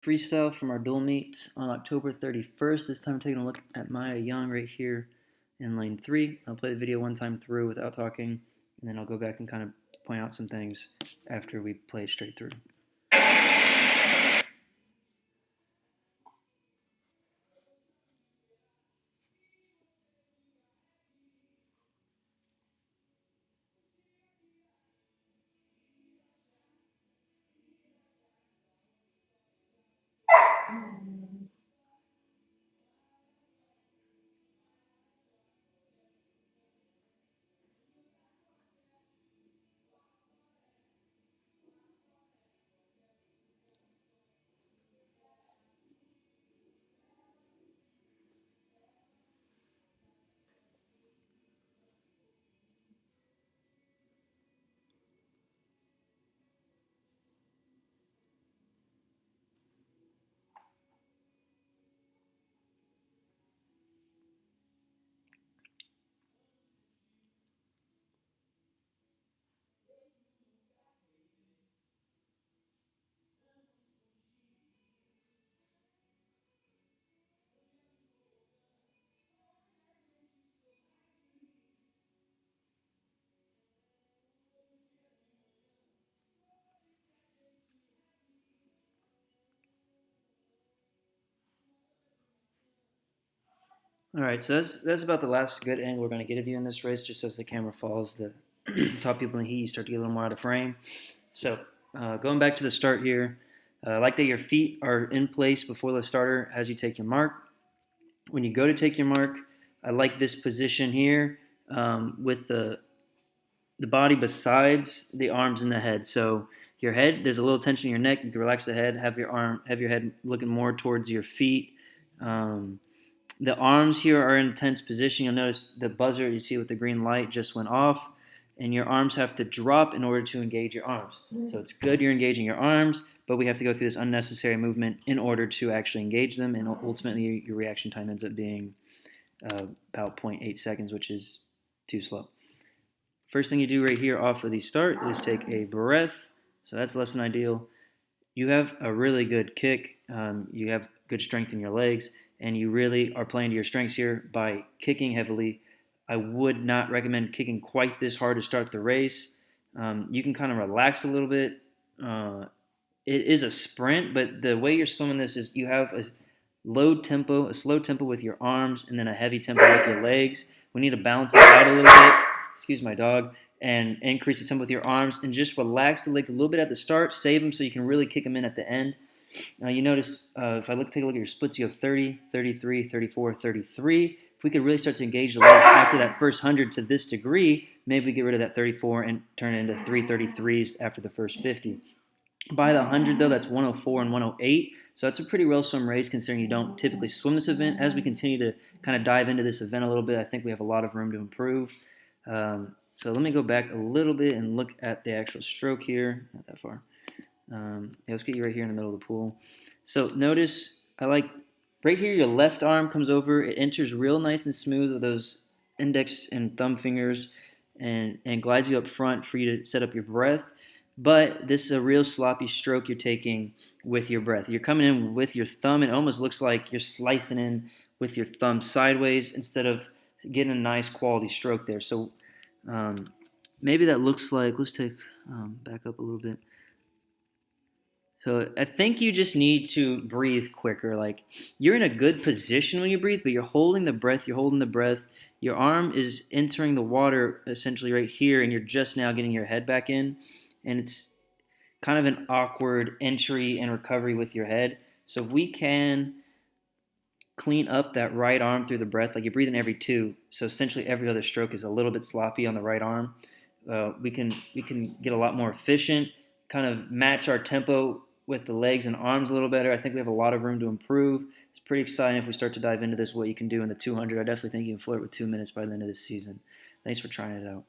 freestyle from our dual meets on October 31st. This time I'm taking a look at Maia Young right here in lane 3. I'll play the video one time through without talking, and then I'll go back and kind of point out some things after we play it straight through. All right, so that's about the last good angle we're going to get of you in this race. Just as the camera falls, the top people in the heat, you start to get a little more out of frame. So going back to the start here, I like that your feet are in place before the starter as you take your mark. When you go to take your mark, I like this position here with the body besides the arms and the head. So your head, there's a little tension in your neck. You can relax the head, have your head looking more towards your feet. The arms here are in a tense position. You'll notice the buzzer you see with the green light just went off, and your arms have to drop in order to engage your arms. So it's good you're engaging your arms, but we have to go through this unnecessary movement in order to actually engage them, and ultimately your reaction time ends up being about 0.8 seconds, which is too slow. First thing you do right here off of the start is take a breath. So that's less than ideal. You have a really good kick. You have good strength in your legs, and you really are playing to your strengths here by kicking heavily. I would not recommend kicking quite this hard to start the race. You can kind of relax a little bit. It is a sprint, but the way you're swimming this is you have a slow tempo with your arms, and then a heavy tempo with your legs. We need to balance that out a little bit. Excuse my dog. And increase the tempo with your arms, and just relax the legs a little bit at the start. Save them so you can really kick them in at the end. Now you notice if I take a look at your splits, you have 30, 33, 34, 33. If we could really start to engage the legs after that first 100 to this degree, maybe we get rid of that 34 and turn it into 333s after the first 50. By the 100, though, that's 104 and 108. So that's a pretty well swum race considering you don't typically swim this event. As we continue to kind of dive into this event a little bit, I think we have a lot of room to improve. So let me go back a little bit and look at the actual stroke here. Not that far. Let's get you right here in the middle of the pool. So notice I like right here your left arm comes over. It enters real nice and smooth with those index and thumb fingers and glides you up front for you to set up your breath. But this is a real sloppy stroke you're taking with your breath. You're coming in with your thumb, and it almost looks like you're slicing in with your thumb sideways instead of getting a nice quality stroke there. So maybe that looks like, let's take back up a little bit. So I think you just need to breathe quicker. Like you're in a good position when you breathe, but you're holding the breath. Your arm is entering the water essentially right here, and you're just now getting your head back in. And it's kind of an awkward entry and recovery with your head. So if we can clean up that right arm through the breath, like you're breathing every two, so essentially every other stroke is a little bit sloppy on the right arm. We can get a lot more efficient, kind of match our tempo with the legs and arms a little better. I think we have a lot of room to improve. It's pretty exciting if we start to dive into this, what you can do in the 200. I definitely think you can flirt with 2 minutes by the end of this season. Thanks for trying it out.